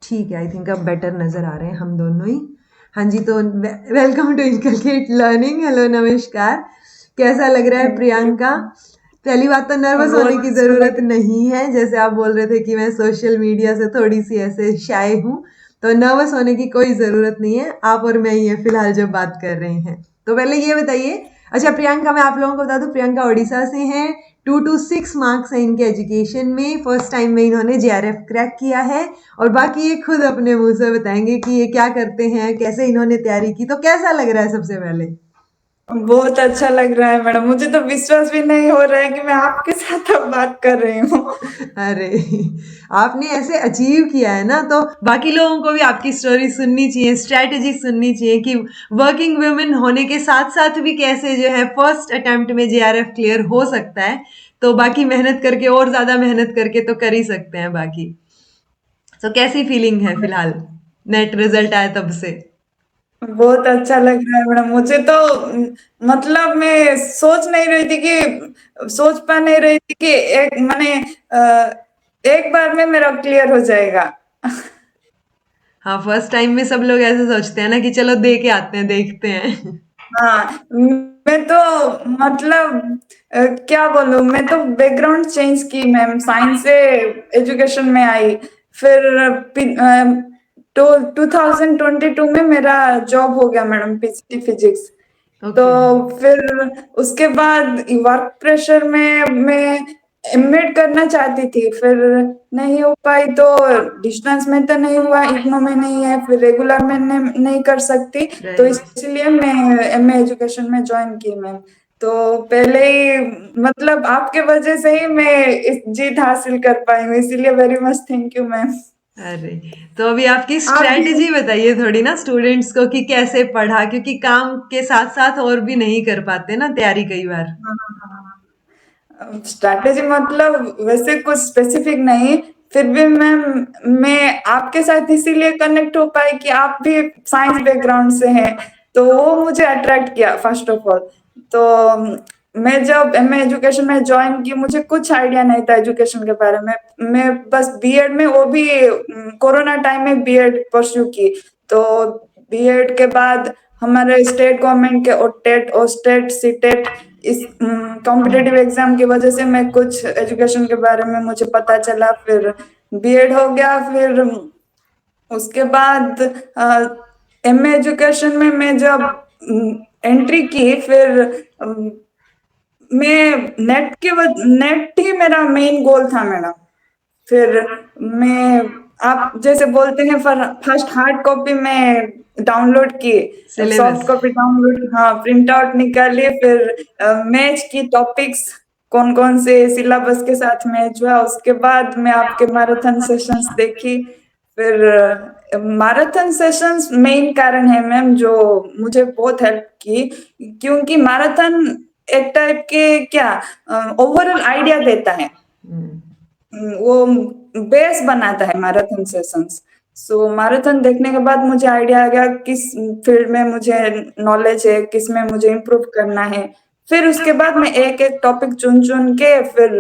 ठीक है, I think अब बेटर नज़र आ रहे हैं हम दोनों ही। हाँ जी, तो welcome to inculcate learning. Hello, नमस्कार। कैसा लग रहा है थैंक यू। प्रियंका? पहली बात तो नर्वस होने बहुत की अच्छा ज़रूरत लग नहीं है। जैसे आप बोल रहे थे कि मैं सोशल मीडिया से थोड़ी-सी ऐसे शाय हूँ, तो नर्वस होने की कोई ज़रूरत नहीं है। आप और मैं ही हैं फिलहाल जो बात कर रहे हैं। तो पहले ये बताइए, अच्छा प्रियंका, मैं आप लोगों को बता दूँ, प्रियंका ओडिशा से हैं। 2 to 6 मार्क्स हैं इनके एजुकेशन में। फर्स्ट टाइम में इन्होंने जेआरएफ क्रैक किया है और बाकी ये खुद अपने मुंह से बताएंगे कि ये क्या करते हैं, कैसे इन्होंने तैयारी की। तो कैसा लग रहा है सबसे पहले? बहुत अच्छा लग रहा है मैडम। मुझे तो विश्वास भी नहीं हो रहा है कि मैं आपके साथ अब बात कर रही हूँ। अरे, आपने ऐसे अचीव किया है ना, तो बाकी लोगों को भी आपकी स्टोरी सुननी चाहिए, स्ट्रैटेजी सुननी चाहिए कि वर्किंग वुमेन होने के साथ साथ भी कैसे जो है फर्स्ट अटेम्प्ट में जेआरएफ क्लियर हो सकता है। तो बाकी मेहनत करके और ज्यादा मेहनत करके तो कर ही सकते हैं बाकी। तो कैसी फीलिंग है फिलहाल, नेट रिजल्ट आया तब से? बहुत अच्छा लग रहा है मैडम। मुझे तो मतलब मैं सोच नहीं रही थी कि सोच पा नहीं रही थी कि एक मैंने एक बार में मेरा क्लियर हो जाएगा। हाँ, फर्स्ट टाइम में सब लोग ऐसे सोचते हैं ना कि चलो दे के आते हैं, देखते हैं। हाँ, मैं तो मतलब क्या बोलूं, मैं तो बैकग्राउंड चेंज की मैम, साइंस से एजुकेशन में आई। फिर तो 2022 में मेरा जॉब हो गया मैडम, पीजीटी फिजिक्स। तो ओके। फिर उसके बाद वर्क प्रेशर में मैं एमएड करना चाहती थी, फिर नहीं हो पाई। तो डिस्टेंस में तो नहीं हुआ, इग्नो में नहीं है, फिर रेगुलर में नहीं कर सकती। तो राइट। इसलिए मैं एमए एजुकेशन में ज्वाइन की मैम। तो पहले ही मतलब आपके वजह से ही मैं इस जीत हासिल कर पाई हूँ, इसीलिए very much thank you ma'am. अरे, तो अभी आपकी आप भी। स्ट्रैटेजी बताइए थोड़ी ना स्टूडेंट्स को कि कैसे पढ़ा, क्योंकि काम के साथ साथ और भी नहीं कर पाते ना तैयारी कई बार। स्ट्रैटेजी मतलब वैसे कुछ स्पेसिफिक नहीं, फिर भी मैं आपके साथ इसीलिए कनेक्ट हो पाई कि आप भी साइंस बैकग्राउंड से हैं। तो वो मुझे अट्रैक्ट किया फर्स्ट ऑफ ऑल। तो मैं जब एमए एजुकेशन में ज्वाइन की, मुझे कुछ आइडिया नहीं था एजुकेशन के बारे में। मैं बस बीएड में, वो भी कोरोना टाइम में बीएड परस्यू की। तो बीएड के बाद हमारे स्टेट गवर्नमेंट के ओटेट, ओस्टेट, सीटेट, इस कॉम्पिटेटिव एग्जाम की वजह से मैं कुछ एजुकेशन के बारे में मुझे पता चला। फिर बीएड हो गया। फिर उसके बाद एमए एजुकेशन में मैं जब एंट्री की, फिर मैं नेट ही मेरा मेन गोल था मैडम। फिर मैं, आप जैसे बोलते हैं, फर्स्ट हार्ड कॉपी में डाउनलोड की, सिलेबस। सॉफ्ट कॉपी डाउनलोड, हाँ, प्रिंट आउट निकाली। फिर मैच की टॉपिक्स, कौन कौन से सिलेबस के साथ मैच हुआ। उसके बाद मैं आपके मैराथन सेशंस देखी। फिर मैराथन सेशंस मेन कारण है मैम जो मुझे बहुत हेल्प की, क्योंकि मैराथन एक टाइप के क्या ओवरऑल आइडिया देता है। हम्म। वो बेस बनाता है मैराथन सेशंस। सो मैराथन देखने के बाद मुझे आइडिया आ गया किस फील्ड में मुझे नॉलेज है, किस में मुझे इम्प्रूव करना है। फिर उसके बाद मैं एक एक टॉपिक चुन चुन के फिर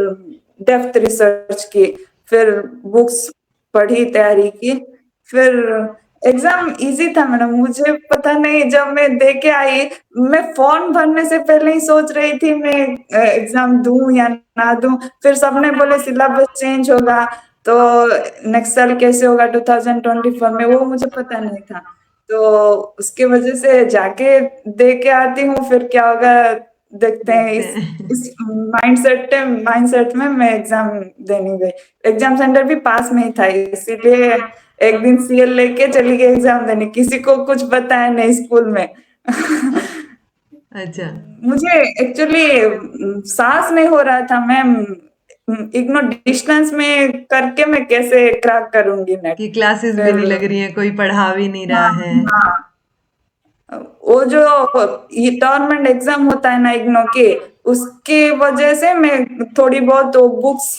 डेप्थ रिसर्च की, फिर बुक्स पढ़ी, तैयारी की। फिर एग्जाम इजी था मैडम, मुझे पता नहीं, जब मैं दे के आई, मैं फॉर्म भरने से पहले ही सोच रही थी मैं एग्जाम दूं या ना दूं। फिर सबने बोले सिलेबस चेंज होगा, तो नेक्स्ट साल कैसे होगा 2024 में, वो मुझे पता नहीं था। तो उसके वजह से जाके दे के आती हूँ, फिर क्या होगा देखते हैं। देखते हैं। इस माइंडसेट में मैं एग्जाम देने गई। एग्जाम सेंटर भी पास में ही था, इसीलिए एक दिन सीएल लेके चली गई एग्जाम देने, किसी को कुछ बताया नहीं स्कूल में। अच्छा, मुझे एक्चुअली सांस नहीं हो रहा था मैम, इग्नो डिस्टेंस में करके मैं कैसे क्रैक करूंगी नेट। कि क्लासेस भी फिर नहीं लग रही हैं, कोई पढ़ा भी नहीं रहा हाँ, है। हाँ, वो जो ये गवर्नमेंट एग्जाम होता है ना इग्नो के, उसके वजह से मैं थोड़ी बहुत वो बुक्स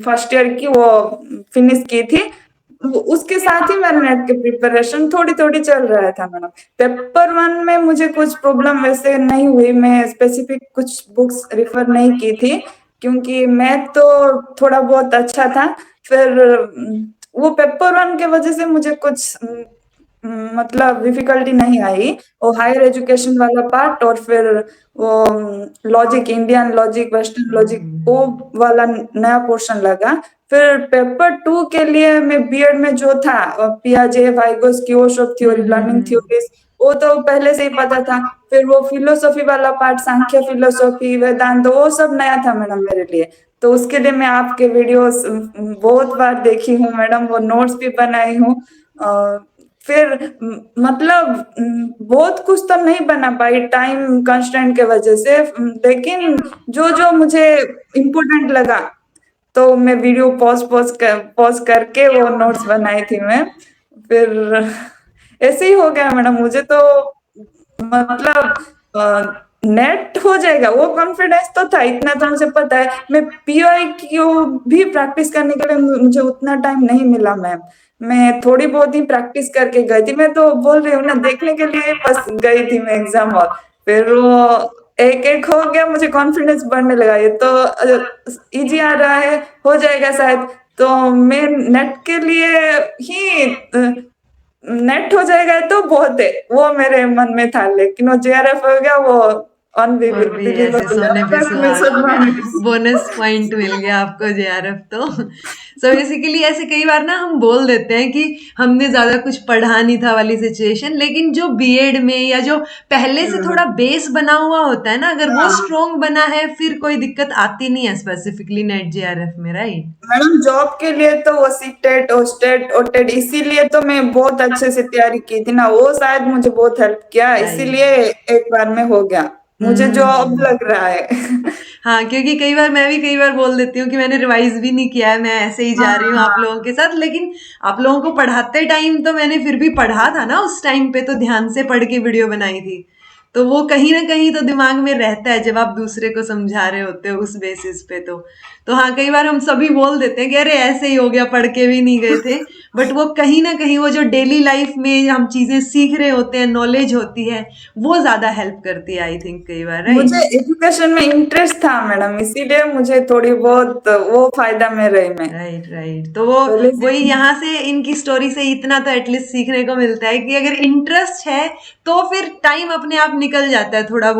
फर्स्ट ईयर की वो फिनिश की थी। उसके साथ ही मेरा नेट की प्रिपरेशन थोड़ी थोड़ी चल रहा था मैडम। पेपर वन में मुझे कुछ प्रॉब्लम वैसे नहीं हुई, मैं स्पेसिफिक कुछ बुक्स रिफर नहीं की थी, क्योंकि मैथ तो थोड़ा बहुत अच्छा था। फिर वो पेपर वन के वजह से मुझे कुछ मतलब डिफिकल्टी नहीं आई। वो हायर एजुकेशन वाला पार्ट और फिर वो logic, Indian logic, western logic, वो वाला नया पोर्शन लगा। फिर पेपर टू के लिए मैं बीएड में जो था, पियाजे, Vygotsky, of theory, learning theories, वो तो पहले से ही पता था। फिर वो फिलोसॉफी वाला पार्ट, सांख्य फिलोसॉफी, वेदांत, वो सब नया था मैडम मेरे लिए। तो उसके लिए मैं आपके वीडियोस बहुत बार देखी हूँ मैडम, वो नोट्स भी बनाई हूँ। फिर मतलब बहुत कुछ तो नहीं बना पाई टाइम कंस्ट्रेंट के वजह से, लेकिन जो जो मुझे इम्पोर्टेंट लगा तो मैं वीडियो पॉज करके वो नोट्स बनाई थी मैं। फिर ऐसे ही हो गया मैडम मुझे तो, मतलब नेट हो जाएगा वो कॉन्फिडेंस तो था, इतना तो मुझे पता है। मैं पीओआई की भी प्रैक्टिस करने के लिए मुझे उतना टाइम नहीं मिला मैम। मैं थोड़ी बहुत ही प्रैक्टिस करके गई थी, मैं तो बोल रही हूँ ना, देखने के लिए बस गई थी मैं एग्जाम हॉल। फिर वो एक एक हो गया, मुझे कॉन्फिडेंस बढ़ने लगा, ये तो इजी आ रहा है, हो जाएगा शायद। तो मैं नेट के लिए ही नेट हो जाएगा तो बहुत है, वो मेरे मन में था। लेकिन वो जेआरएफ हो गया, वो और भी ऐसे अनबिलीवेबल है, सोने पे सच में सुहागा, सदमा में। बोनस पॉइंट मिल गया आपको जेआरएफ तो। सो बेसिकली ऐसे कई बार ना हम बोल देते हैं कि हमने ज्यादा कुछ पढ़ा नहीं था वाली सिचुएशन, लेकिन जो बीएड में या जो पहले से थोड़ा बेस बना हुआ होता है ना, अगर वो हाँ स्ट्रोंग बना है फिर कोई दिक्कत आती नहीं है स्पेसिफिकली नेट जेआरएफ में, राइट? मैडम, जॉब के लिए तो वो सीटेट, ओस्टेट, ओटेट, इसीलिए तो मैं बहुत अच्छे से तैयारी की थी ना, वो शायद मुझे बहुत हेल्प किया, राइट। इसीलिए एक बार में हो गया। मुझे जॉब हम्म। लग रहा है। हाँ, क्योंकि कई बार मैं भी कई बार बोल देती हूँ कि मैंने रिवाइज भी नहीं किया है, मैं ऐसे ही जा रही हूँ आप हाँ लोगों के साथ, लेकिन आप लोगों को पढ़ाते टाइम तो मैंने फिर भी पढ़ा था ना, उस टाइम पे तो ध्यान से पढ़ के वीडियो बनाई थी। तो वो कहीं ना कहीं तो दिमाग में रहता है जब आप दूसरे को समझा रहे होते हो उस बेसिस पे तो हाँ, कई बार हम सभी बोल देते हैं कि अरे ऐसे ही हो गया, पढ़ के भी नहीं गए थे। बट वो कहीं ना कहीं वो जो डेली लाइफ में हम चीजें सीख रहे होते हैं, नॉलेज होती है, वो ज्यादा हेल्प करती है आई थिंक कई बार, मुझे राइट? एजुकेशन में इंटरेस्ट था मैडम, इसीलिए मुझे थोड़ी बहुत वो फायदा में रही मैं राइट, राइट। तो वो पहले से। वही यहाँ से इनकी स्टोरी से इतना तो एटलीस्ट सीखने को मिलता है कि अगर इंटरेस्ट है तो फिर टाइम अपने आप निकल जाता है, थोड़ा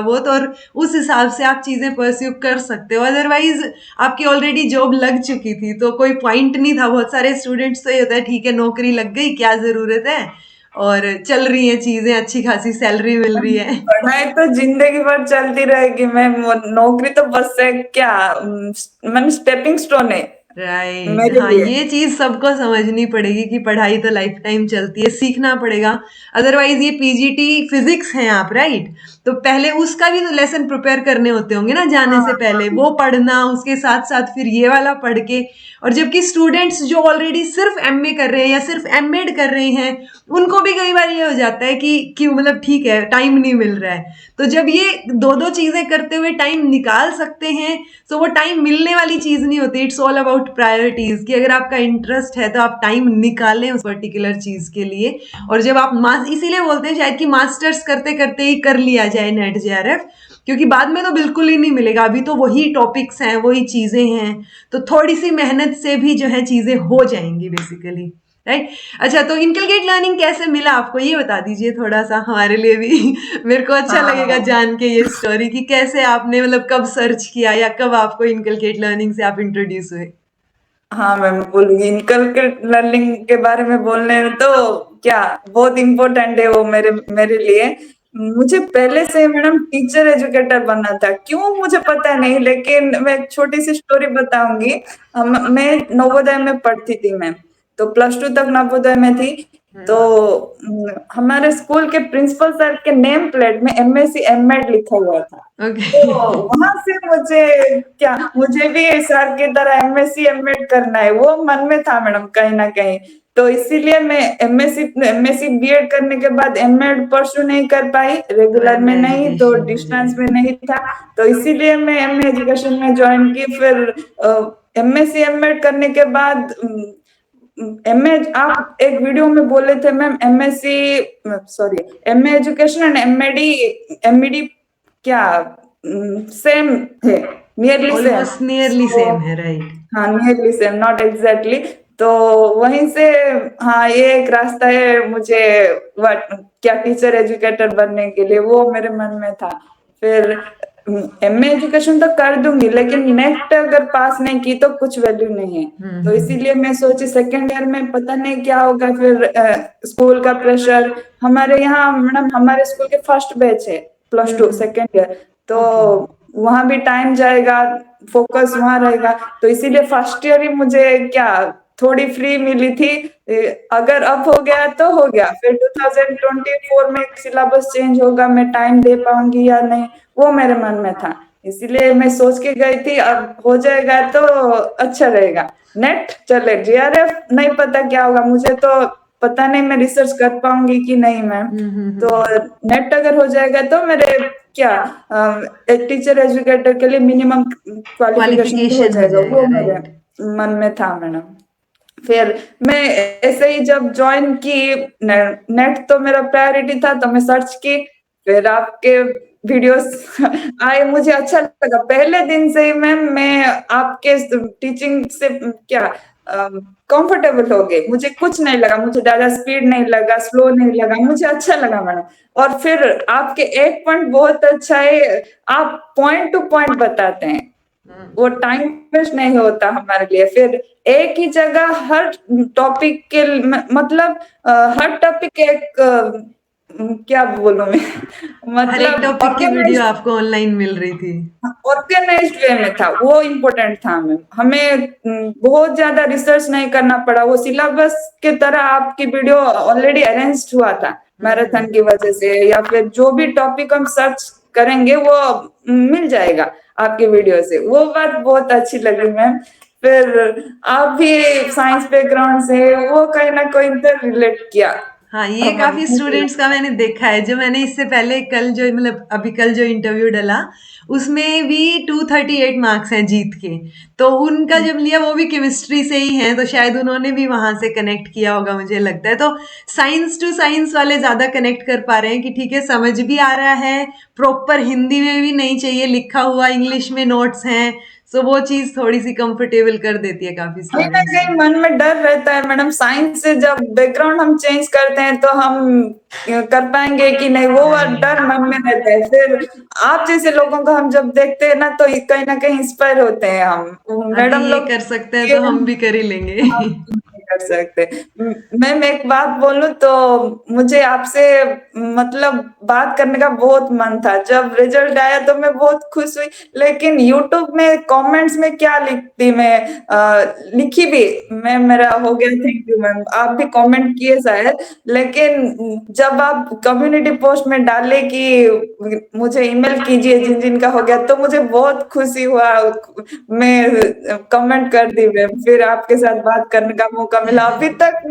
बहुत, और उस हिसाब से आप चीजें परस्यू कर सकते हो। अदरवाइज आपकी ऑलरेडी जॉब लग चुकी थी तो कोई पॉइंट नहीं था। बहुत सारे स्टूडेंट्स तो ये होता है ठीक है नौकरी लग गई, क्या जरूरत है, और चल रही है चीजें, अच्छी खासी सैलरी मिल रही है। पढ़ाई तो जिंदगी भर चलती रहेगी मैम, वो नौकरी तो बस एक क्या, मैंने स्टेपिंग स्टोन है राइट, मेरे हाँ, लिए। ये चीज सबको समझनी पड़ेगी कि पढ़ाई तो लाइफ टाइम चलती है, सीखना पड़ेगा। अदरवाइज ये पीजीटी फिजिक्स हैं आप, राइट? तो पहले उसका भी तो लेसन प्रिपेयर करने होते होंगे ना जाने हाँ से पहले, वो पढ़ना, उसके साथ साथ फिर ये वाला पढ़ के। और जबकि स्टूडेंट्स जो ऑलरेडी सिर्फ एमए कर रहे हैं या सिर्फ एमएड कर रहे हैं, उनको भी कई बार ये हो जाता है कि मतलब ठीक है टाइम नहीं मिल रहा है। तो जब ये दो दो चीजें करते हुए टाइम निकाल सकते हैं, तो वो टाइम मिलने वाली चीज नहीं होती। इट्स ऑल अबाउट प्रायोरिटीज, कि अगर आपका इंटरेस्ट है तो आप टाइम निकालें उस पर्टिकुलर चीज के लिए। और जब आप इसीलिए बोलते हैं शायद कि मास्टर्स करते करते ही कर लिया जाए नेट जेआरएफ, क्योंकि बाद में तो बिल्कुल ही नहीं मिलेगा, अभी तो वही टॉपिक्स हैं, वही चीजें हैं। तो थोड़ी सी मेहनत से भी जो है चीजें हो जाएंगी बेसिकली, राइट? अच्छा, तो इनकलकेट लर्निंग कैसे मिला आपको, ये बता दीजिए थोड़ा सा हमारे लिए भी। मेरे को अच्छा लगेगा हाँ जान के ये स्टोरी कि कैसे आपने मतलब कब सर्च किया या कब आपको इनकलकेट लर्निंग से आप इंट्रोड्यूस हुए। हाँ मैम, बोलूंगी इनकलकेट लर्निंग के बारे में बोलने में तो क्या, बहुत इम्पोर्टेंट है वो मेरे मेरे लिए। मुझे पहले से मैडम टीचर एजुकेटर बनना था, क्यों मुझे पता नहीं, लेकिन मैं एक छोटी सी स्टोरी बताऊंगी। मैं नवोदय में पढ़ती थी मैम, तो प्लस टू तक नवोदय में थी। तो हमारे स्कूल के प्रिंसिपल सर के नेम प्लेट में एमएससी एमएड लिखा हुआ था। तो ओके। वहां से मुझे क्या, मुझे भी सर की तरह एमएससी एमएड करना है, वो मन में था मैडम कहीं ना कहीं। तो इसीलिए मैं एमएससी बीएड करने के बाद एमएड परस्यू नहीं कर पाई, तो रेगुलर एम में नहीं तो एजुकेशन में डिस्टेंस में जाए। नहीं था। तो इसीलिए मैं एमए एजुकेशन में ज्वाइन की। फिर एमएससी एमएड करने के बाद एमए, आप एक वीडियो में बोले थे ma'am, MSc, sorry, MA education and MAD, MEd क्या सेम थे, nearly same. Almost nearly so same है, राइट? हाँ, नियरली सेम, नॉट एग्जैक्टली। तो वहीं से हाँ ये एक रास्ता है मुझे क्या टीचर एजुकेटर बनने के लिए, वो मेरे मन में था। फिर एमए एजुकेशन तो कर दूंगी, लेकिन नेट अगर पास नहीं की तो कुछ वैल्यू नहीं है। तो हम्म। इसीलिए मैं सोची सेकेंड ईयर में पता नहीं क्या होगा, फिर स्कूल का प्रेशर। हमारे यहाँ मैडम हमारे स्कूल के फर्स्ट बैच है +2 हम्म। सेकेंड ईयर, तो ओके। वहां भी टाइम जाएगा, फोकस वहां रहेगा। तो इसीलिए फर्स्ट ईयर ही मुझे क्या थोड़ी फ्री मिली थी। अगर अब हो गया तो हो गया, फिर 2024 में सिलेबस चेंज होगा, मैं टाइम दे पाऊंगी या नहीं, वो मेरे मन में था। इसीलिए मैं सोच के गई थी अब हो जाएगा तो अच्छा रहेगा। नेट चले, जीआरएफ नहीं पता क्या होगा, मुझे तो पता नहीं मैं रिसर्च कर पाऊंगी कि नहीं मैम। तो हम्म। नेट अगर हो जाएगा तो मेरे क्या एक टीचर एजुकेटर के लिए मिनिमम क्वालिफिकेशन तो हो क्वालिफिकेशन हो जाएगा, वो जाएगा, मेरे राइट। मन में था मैडम। फिर मैं ऐसे ही जब ज्वाइन की, नेट तो मेरा प्रायोरिटी था, तो मैं सर्च की। फिर आपके वीडियोस आए, मुझे अच्छा लगा पहले दिन से ही मैम। मैं आपके टीचिंग से क्या कंफर्टेबल हो गई, मुझे कुछ नहीं लगा, मुझे ज्यादा स्पीड नहीं लगा, स्लो नहीं लगा, मुझे अच्छा लगा मैडम। और फिर आपके एक पॉइंट बहुत अच्छा है, आप पॉइंट टू पॉइंट बताते हैं, वो टाइम वेस्ट नहीं होता हमारे लिए। फिर एक ही जगह हर टॉपिक के मतलब हर टॉपिक एक क्या बोलूं मैं हर एक मतलब टॉपिक की वीडियो ऑर्गेनाइज आपको ऑनलाइन मिल रही थी। ऑर्गेनाइज्ड वे में था, वो इम्पोर्टेंट था मैम। हमें बहुत ज्यादा रिसर्च नहीं करना पड़ा, वो सिलेबस के तरह आपकी वीडियो ऑलरेडी अरेंज हुआ था मैराथन की वजह से, या फिर जो भी टॉपिक हम सर्च करेंगे वो मिल जाएगा आपकी वीडियो से, वो बात बहुत अच्छी लगी मैम। फिर आप भी साइंस बैकग्राउंड से, वो कहीं ना कहीं तो रिलेट किया हाँ, ये हमें। काफ़ी स्टूडेंट्स का मैंने देखा है, जो मैंने इससे पहले कल जो मतलब अभी कल जो इंटरव्यू डला, उसमें भी 238 मार्क्स हैं जीत के। तो उनका जब लिया वो भी केमिस्ट्री से ही हैं, तो शायद उन्होंने भी वहाँ से कनेक्ट किया होगा मुझे लगता है। तो साइंस टू साइंस वाले ज़्यादा कनेक्ट कर पा रहे हैं कि ठीक है, समझ भी आ रहा है, प्रॉपर हिंदी में भी नहीं चाहिए लिखा हुआ, इंग्लिश में नोट्स हैं, सो वो चीज़ थोड़ी सी कंफर्टेबल कर देती है काफ़ी कहीं ना स्टूडेंट्स कहीं को। मन में डर रहता है मैडम, साइंस से जब बैकग्राउंड हम चेंज करते हैं तो हम कर पाएंगे कि नहीं, वो डर राइट। मन में रहता है। फिर आप जैसे लोगों को हम जब देखते हैं ना कहीं इंस्पायर होते हैं हम हाँ कि मैडम ये लोग। कर सकते हैं ये तो हम भी कर ही लेंगे। आप नहीं कर सकते। मैम एक बात बोलूं तो मुझे आपसे मतलब बात करने का बहुत मन था, जब रिजल्ट आया तो मैं बहुत खुश हुई। लेकिन यूट्यूब में कमेंट्स में क्या लिखती मैं, लिखी भी मैं, मेरा हो गया थैंक यू मैम, आप भी कमेंट किए शायद। लेकिन जब आप कम्युनिटी पोस्ट में डाले कि मुझे ईमेल कीजिए जिन जिन का हो गया, तो मुझे बहुत खुशी हुआ। मैं कमेंट कर दी मैं, फिर आपके साथ बात करने का मौका मिला। अभी तक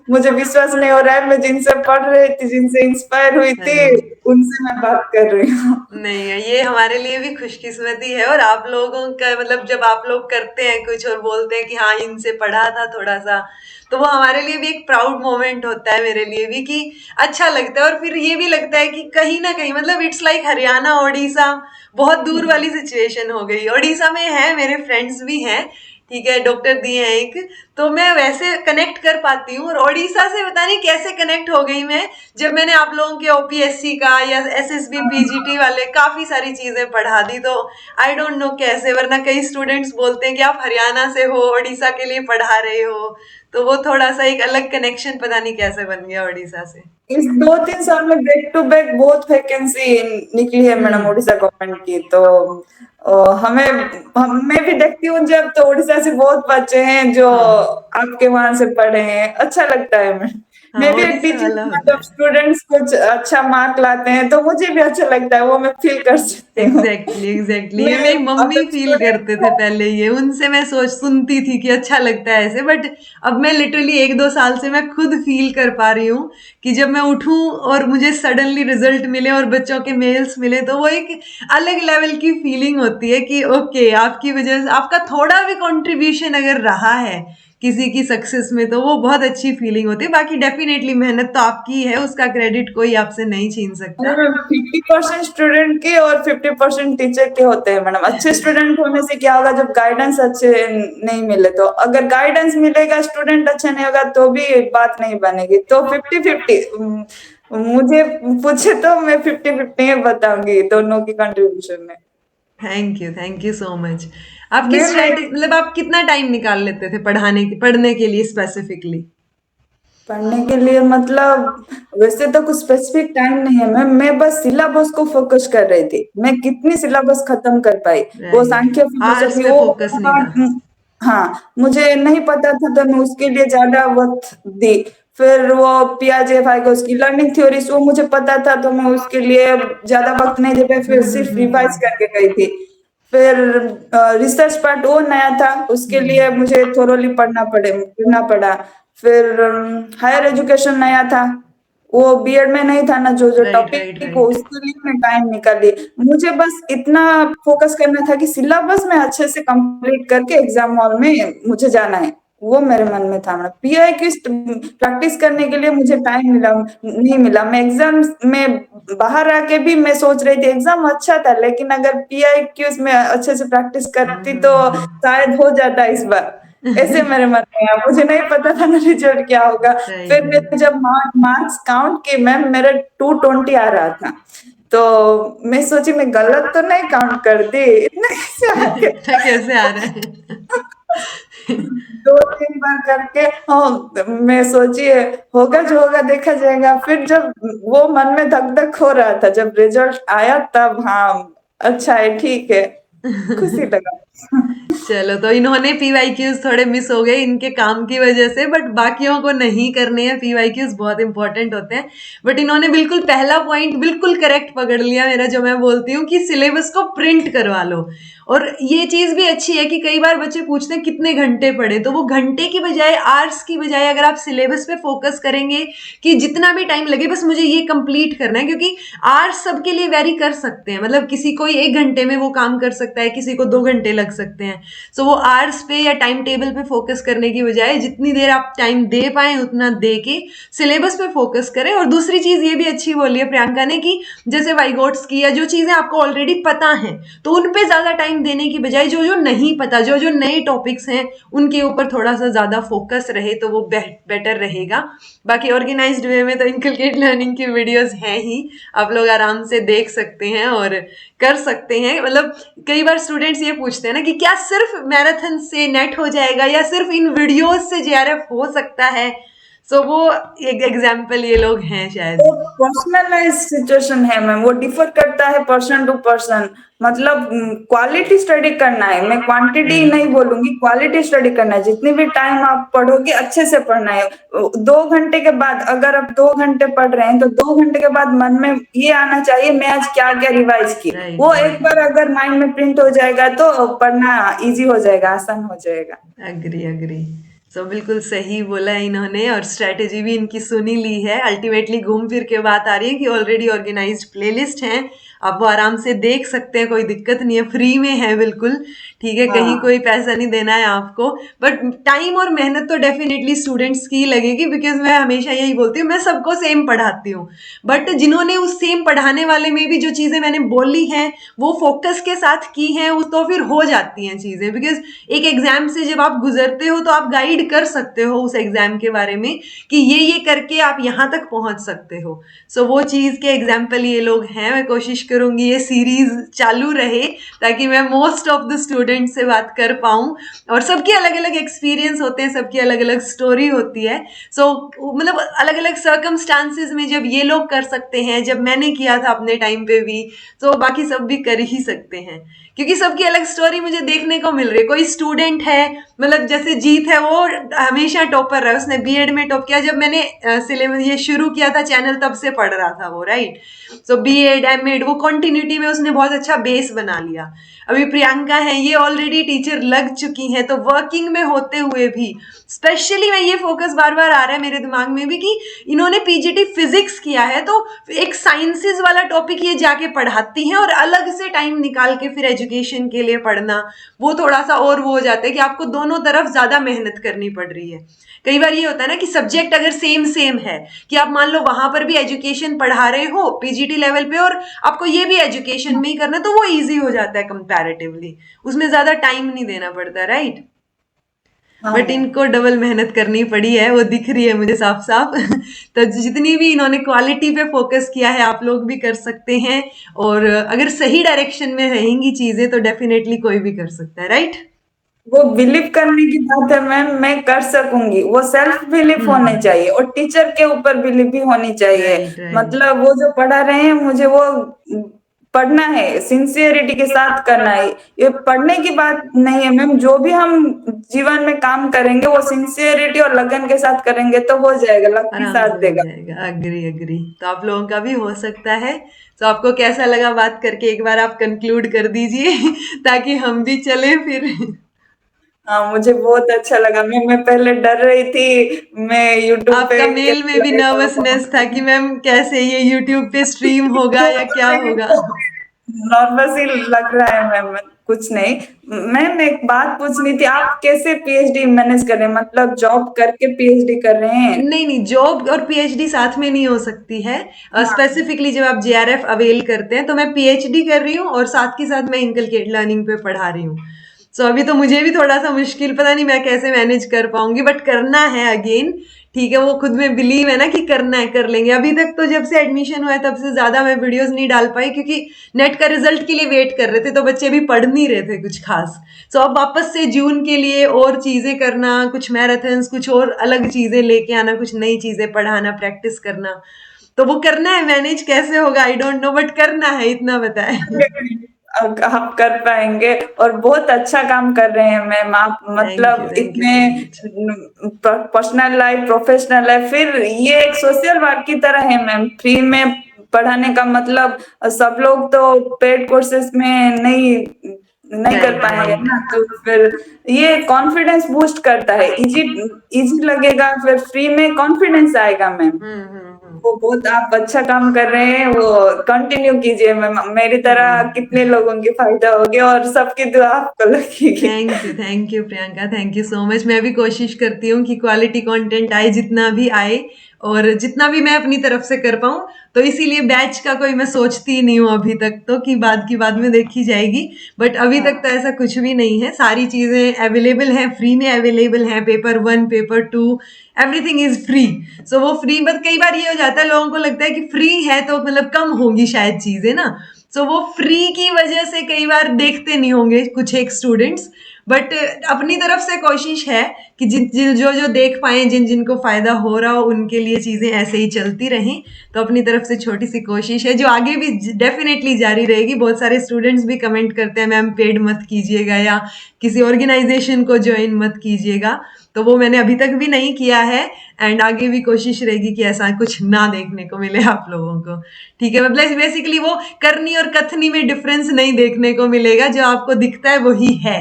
मुझे विश्वास नहीं हो रहा है, मैं जिनसे पढ़ रही थी, जिनसे इंस्पायर हुई थी, हाँ। उनसे मैं बात कर रही हूँ। नहीं, ये हमारे लिए भी खुशकिस्मती है, और आप लोगों का मतलब जब आप लोग करते हैं कुछ और बोलते हैं कि हाँ इनसे पढ़ा था थोड़ा सा, तो वो हमारे लिए भी एक प्राउड मोमेंट होता है, मेरे लिए भी, कि अच्छा लगता है। और फिर ये भी लगता है कि कहीं ना कहीं मतलब इट्स लाइक हरियाणा उड़ीसा बहुत दूर वाली सिचुएशन हो गई। उड़ीसा में है, मेरे फ्रेंड्स भी हैं, ठीक है, डॉक्टर दिए हैं एक, तो मैं वैसे कनेक्ट कर पाती हूँ। और उड़ीसा से पता नहीं कैसे कनेक्ट हो गई मैं, जब मैंने आप लोगों के ओपीएससी का या एसएसबी पीजीटी वाले काफी सारी चीजें पढ़ा दी, तो आई डोंट नो कैसे, वरना कई स्टूडेंट्स बोलते हैं कि आप हरियाणा से हो, उड़ीसा के लिए पढ़ा रहे हो, तो वो थोड़ा सा एक अलग कनेक्शन पता नहीं कैसे बन गया उड़ीसा से। इस 2-3 साल में बैक टू बैक बहुत वैकेंसी निकली है मैडम हम्म। उड़ीसा गवर्नमेंट की। तो हमें मैं भी देखती हूँ जब, तो उड़ीसा से बहुत बच्चे हैं जो हाँ। आपके वहां से पढ़े हैं, अच्छा लगता है। हाँ, मैं भी एक उड़ीसा टीचर वाला हूँ, होता जब है। स्टूडेंट्स कुछ अच्छा मार्क लाते हैं तो मुझे भी अच्छा लगता है, वो मैं फील कर सकती हूँ। एग्जैक्टली ये मैं मेरी मम्मी अगर फील स्टूडेंट करते थे को पहले, ये उनसे मैं सोच सुनती थी कि अच्छा लगता है ऐसे, बट अब मैं लिटरली 1-2 साल से मैं खुद फील कर पा रही हूँ कि जब मैं उठूं और मुझे सडनली रिजल्ट मिले और बच्चों के मेल्स मिले, तो वो एक अलग लेवल की फीलिंग होती है कि ओके, आपकी वजह से आपका थोड़ा भी कंट्रीब्यूशन अगर रहा है किसी की सक्सेस में, तो वो बहुत अच्छी फीलिंग होती है। बाकी डेफिनेटली मेहनत तो आपकी है, उसका क्रेडिट कोई आपसे नहीं छीन सकता। 50% स्टूडेंट के और 50% टीचर के होते हैं मैडम। अच्छे स्टूडेंट होने से क्या होगा, जब गाइडेंस अच्छे नहीं मिले तो, अगर गाइडेंस मिलेगा स्टूडेंट अच्छा नहीं होगा तो भी बात नहीं बनेगी। तो 50-50 मुझे पूछे तो मैं 50-50 ही बताऊंगी दोनों की कंट्रीब्यूशन में। Thank you so much. आप किस मैम स्ट्रेटेजी, मतलब आप कितना टाइम निकाल लेते थे पढ़ने के लिए स्पेसिफिकली? पढ़ने के लिए मतलब वैसे तो कुछ स्पेसिफिक टाइम नहीं है मैम, मैं बस सिलेबस को फोकस कर रही थी, मैं कितनी सिलेबस खत्म कर पाई। वो राइट, सांख्य आर्ट्स फिलोसफी पे वो फोकस नहीं था। हाँ मुझे नहीं पता था तो मैं उसके लिए ज्यादा वक्त दी। फिर वो पियाजे फाइगोस की लर्निंग थ्योरीज वो मुझे पता था तो मैं उसके लिए ज्यादा वक्त नहीं दे पाई, फिर सिर्फ रिवाइज करके गई थी। फिर रिसर्च पार्ट वो नया था, उसके लिए मुझे थोरोली पढ़ना पड़ा। फिर हायर एजुकेशन नया था, वो बीएड में नहीं था ना, जो जो राइट राइट टॉपिक वो राइट। उसके लिए मैं टाइम निकाली। मुझे बस इतना फोकस करना था कि सिलेबस में अच्छे से कंप्लीट करके एग्जाम हॉल में मुझे जाना है, वो मेरे मन में था। पीआई की प्रैक्टिस करने के लिए मुझे टाइम नहीं मिला। मैं एग्जाम में बाहर आके भी मैं सोच रही थी एग्जाम अच्छा था, लेकिन अगर पीआई क्यूज में अच्छे से प्रैक्टिस करती तो शायद हो जाता इस बार। ऐसे मेरे मन में आया, मुझे नहीं पता था ना रिजल्ट क्या होगा। राइट फिर राइट। मैं जब मार्क्स काउंट किए मैम, मेरा 220 आ रहा था, तो मैं सोची मैं गलत तो नहीं काउंट कर दी, इतना कैसे आ इतना गया। कैसे आ रहा है? 2-3 बार करके हाँ मैं सोची होगा जो होगा देखा जाएगा। फिर जब वो मन में धक धक हो रहा था, जब रिजल्ट आया तब हाँ अच्छा है ठीक है, खुशी लगा। चलो, तो इन्होंने पीवाईक्यूज थोड़े मिस हो गए इनके काम की वजह से, बट बाकियों को नहीं करने हैं। पीवाईक्यूज बहुत इंपॉर्टेंट होते हैं, बट इन्होंने बिल्कुल पहला पॉइंट बिल्कुल करेक्ट पकड़ लिया मेरा, जो मैं बोलती हूँ कि सिलेबस को प्रिंट करवा लो। और ये चीज भी अच्छी है कि कई बार बच्चे पूछते हैं कितने घंटे पढ़े, तो वो घंटे की बजाय, आवर्स की बजाय, अगर आप सिलेबस पे फोकस करेंगे कि जितना भी टाइम लगे बस मुझे ये कंप्लीट करना है, क्योंकि आवर्स सबके लिए वेरी कर सकते हैं। मतलब किसी को 1 घंटे में वो काम कर सकता है, किसी को 2 घंटे लग सकते हैं। सो वो आवर्स पे या टाइम टेबल पे फोकस करने की बजाय जितनी देर आप टाइम दे पाए उतना दे के सिलेबस पे फोकस करें। और दूसरी चीज ये भी अच्छी बोली है प्रियंका ने कि जैसे वाइगोट्स की या जो चीजें आपको ऑलरेडी पता है, तो उन पे ज्यादा टाइम देने की बजाय जो जो नहीं पता, जो जो नए टॉपिक्स हैं, उनके ऊपर थोड़ा सा ज्यादा फोकस रहे तो वो बेटर रहेगा। बाकी ऑर्गेनाइज्ड वे में तो इनकलकेट लर्निंग की वीडियोस हैं ही, आप लोग आराम से देख सकते हैं और कर सकते हैं। मतलब कई बार स्टूडेंट्स ये पूछते हैं ना कि क्या सिर्फ मैराथन से नेट हो जाएगा या सिर्फ इन वीडियोस से जेआरएफ हो सकता है। सो वो एक एग्जाम्पल ये लोग हैं शायद। वो पर्सनलाइज सिचुएशन है मैम, वो डिफर करता है पर्सन टू पर्सन। मतलब क्वालिटी स्टडी करना है, मैं क्वांटिटी नहीं बोलूंगी, क्वालिटी स्टडी करना है। जितनी भी टाइम आप पढ़ोगे अच्छे से पढ़ना है। 2 घंटे के बाद अगर आप 2 घंटे पढ़ रहे हैं तो 2 घंटे के बाद मन में ये आना चाहिए मैं आज क्या क्या रिवाइज की। राइट वो एक राइट। बार अगर माइंड में प्रिंट हो जाएगा तो पढ़ना इजी हो जाएगा, आसान हो जाएगा। Agree agree. सो बिल्कुल सही बोला इन्होंने, और स्ट्रेटेजी भी इनकी सुनी ली है। अल्टीमेटली घूम फिर के बात आ रही है कि ऑलरेडी ऑर्गेनाइज्ड प्लेलिस्ट हैं, आप वो आराम से देख सकते हैं, कोई दिक्कत नहीं है, फ्री में है बिल्कुल। ठीक है, कहीं हाँ कोई पैसा नहीं देना है आपको। बट टाइम और मेहनत तो डेफिनेटली स्टूडेंट्स की ही लगेगी, बिकॉज मैं हमेशा यही बोलती हूँ, मैं सबको सेम पढ़ाती हूँ, बट जिन्होंने उस सेम पढ़ाने वाले में भी जो चीज़ें मैंने बोली हैं वो फोकस के साथ की हैं, तो फिर हो जाती हैं चीज़ें। बिकॉज एक एग्जाम से जब आप गुजरते हो तो आप गाइड कर सकते हो उस एग्जाम के बारे में कि ये करके आप यहाँ तक पहुँच सकते हो। सो वो चीज़ के एग्जाम्पल ये लोग हैं। मैं कोशिश करूँगी ये सीरीज चालू रहे ताकि मैं मोस्ट ऑफ द स्टूडेंट से बात कर पाऊँ। और सबके अलग अलग एक्सपीरियंस होते हैं, सबकी अलग अलग स्टोरी होती है। सो मतलब अलग अलग सर्कमस्टांसिस में जब ये लोग कर सकते हैं, जब मैंने किया था अपने टाइम पे भी, तो बाकी सब भी कर ही सकते हैं, क्योंकि सबकी अलग स्टोरी मुझे देखने को मिल रही है। कोई स्टूडेंट है, मतलब जैसे जीत है, वो हमेशा टॉपर रहा, उसने बीएड में टॉप किया। जब मैंने सिलेबस ये शुरू किया था चैनल तब से पढ़ रहा था वो, राइट। सो बीएड एमएड वो कॉन्टिन्यूटी में उसने बहुत अच्छा बेस बना लिया। अभी प्रियंका है, ये ऑलरेडी टीचर लग चुकी हैं, तो वर्किंग में होते हुए भी स्पेशली मैं ये फोकस बार बार आ रहा है मेरे दिमाग में भी कि इन्होंने पीजीटी फिजिक्स किया है, तो एक साइंसेस वाला टॉपिक ये जाके पढ़ाती हैं, और अलग से टाइम निकाल के फिर एजुकेशन के लिए पढ़ना, वो थोड़ा सा और वो हो जाता है कि आपको दोनों तरफ ज्यादा मेहनत करनी पड़ रही है। कई बार ये होता है ना कि सब्जेक्ट अगर सेम सेम है, कि आप मान लो वहां पर भी एजुकेशन पढ़ा रहे हो पीजीटी लेवल पे, और आपको ये भी एजुकेशन में ही करना, तो वो इजी हो जाता है कंपैरेटिवली, उसमें ज्यादा टाइम नहीं देना पड़ता, राइट। हाँ बट मैम। इनको डबल मेहनत करनी पड़ी है, वो दिख रही है मुझे साफ साफ। तो जितनी भी इन्होंने क्वालिटी पे फोकस किया है, आप लोग भी कर सकते हैं, और अगर सही डायरेक्शन में रहेंगी चीजें तो डेफिनेटली कोई भी कर सकता है, राइट। वो बिलीव करने की बात है मैम, मैं कर सकूंगी, वो सेल्फ बिलीफ होने चाहिए और टीचर के ऊपर बिलीव भी होनी चाहिए। Right right. मतलब वो जो पढ़ा रहे हैं मुझे वो पढ़ना है, सिंसियरिटी के साथ करना है। ये पढ़ने की बात नहीं है मैम, जो भी हम जीवन में काम करेंगे वो सिंसियरिटी और लगन के साथ करेंगे तो हो जाएगा, लक ही आराम साथ से हो देगा। जाएगा, अग्री अग्री। तो आप लोगों का भी हो सकता है। तो आपको कैसा लगा बात करके, एक बार आप कंक्लूड कर दीजिए ताकि हम भी चले फिर। हाँ मुझे बहुत अच्छा लगा मैम, मैं पहले डर रही थी मैं यूट्यूब पे आपका मेल में कैसे भी लगेगा। नर्वसनेस था कि मैम कैसे ये यूट्यूब पे स्ट्रीम होगा या क्या होगा। नॉर्मस ही लग रहा है मैम, कुछ नहीं। मैम एक बात पूछनी थी, आप कैसे पीएचडी मैनेज कर रहे हैं, मतलब जॉब करके पीएचडी कर रहे हैं? नहीं नहीं, जॉब और पीएचडी साथ में नहीं हो सकती है। हाँ। स्पेसिफिकली जब आप जेआरएफ अवेल करते हैं, तो मैं पीएचडी कर रही हूँ और साथ के साथ मैं इनकलकेट लर्निंग पे पढ़ा रही हूँ। सो अभी तो मुझे भी थोड़ा सा मुश्किल, पता नहीं मैं कैसे मैनेज कर पाऊंगी, बट करना है अगेन। ठीक है, वो खुद में बिलीव है ना कि करना है, कर लेंगे। अभी तक तो जब से एडमिशन हुआ है तब से ज्यादा मैं वीडियोस नहीं डाल पाई, क्योंकि नेट का रिजल्ट के लिए वेट कर रहे थे, तो बच्चे भी पढ़ नहीं रहे थे कुछ खास। सो अब वापस से जून के लिए और चीजें करना, कुछ मैराथन्स, कुछ और अलग चीजें लेके आना, कुछ नई चीजें पढ़ाना, प्रैक्टिस करना, तो वो करना है। मैनेज कैसे होगा आई डोंट नो, बट करना है, इतना बताए। अब आप कर पाएंगे और बहुत अच्छा काम कर रहे हैं मैम आप, मतलब थैंक यू इतने so much. Personal life, professional life, फिर ये एक सोशल वर्क की तरह है मैम, फ्री में पढ़ाने का मतलब। सब लोग तो पेड कोर्सेज में नहीं नहीं कर राइट पाएंगे राइट। ना, तो फिर ये कॉन्फिडेंस बूस्ट करता है, इजी इजी लगेगा, फिर फ्री में कॉन्फिडेंस आएगा मैम। वो बहुत आप अच्छा काम कर रहे हैं, वो कंटिन्यू कीजिए मैम, मेरी तरह कितने लोगों की फायदा होगी और सबकी दुआ आपको लगेगी। Thank you Priyanka, thank you so much. मैं भी कोशिश करती हूँ कि क्वालिटी कंटेंट आए, जितना भी आए, और जितना भी मैं अपनी तरफ से कर पाऊँ। तो इसीलिए बैच का कोई मैं सोचती ही नहीं हूँ अभी तक, तो कि बाद की बाद में देखी जाएगी। बट अभी तक तो ऐसा कुछ भी नहीं है, सारी चीजें अवेलेबल हैं, फ्री में अवेलेबल हैं। Paper 1, paper 2, everything is free. So वो फ्री, बट कई बार ये हो जाता है लोगों को लगता है कि फ्री है तो मतलब कम होंगी शायद चीजें ना। सो वो फ्री की वजह से कई बार देखते नहीं होंगे कुछ एक स्टूडेंट्स, बट अपनी तरफ से कोशिश है कि जिन जो जो देख पाए, जिन जिनको फायदा हो रहा हो, उनके लिए चीजें ऐसे ही चलती रहें। तो अपनी तरफ से छोटी सी कोशिश है, जो आगे भी डेफिनेटली जारी रहेगी। बहुत सारे स्टूडेंट्स भी कमेंट करते हैं मैम पेड मत कीजिएगा या किसी ऑर्गेनाइजेशन को ज्वाइन मत कीजिएगा, तो वो मैंने अभी तक भी नहीं किया है, एंड आगे भी कोशिश रहेगी कि ऐसा कुछ ना देखने को मिले आप लोगों को। ठीक है, मतलब बेसिकली वो करनी और कथनी में डिफरेंस नहीं देखने को मिलेगा, जो आपको दिखता है वही है।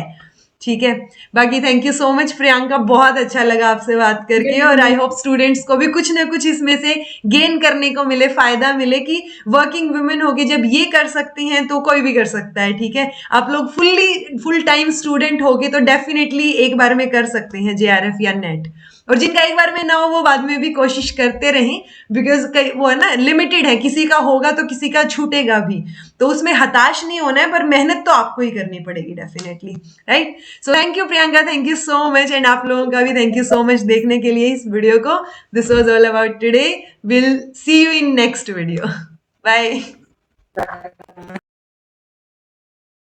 ठीक है, बाकी thank you so much Priyanka, बहुत अच्छा लगा आपसे बात करके, और आई होप स्टूडेंट्स को भी कुछ ना कुछ इसमें से गेन करने को मिले, फायदा मिले कि वर्किंग वुमेन होगी जब ये कर सकती हैं तो कोई भी कर सकता है। ठीक है, आप लोग फुल टाइम स्टूडेंट होगे तो डेफिनेटली एक बार में कर सकते हैं जेआरएफ या नेट, और जिनका एक बार में ना हो वो बाद में भी कोशिश करते रहें, बिकॉज वो है ना, लिमिटेड है, किसी का होगा तो किसी का छूटेगा भी, तो उसमें हताश नहीं होना है, पर मेहनत तो आपको ही करनी पड़ेगी definitely, right. So thank you Priyanka, thank you so much, and आप लोगों का भी थैंक यू सो मच देखने के लिए इस वीडियो को। This was all about today, will see you in next video. Bye.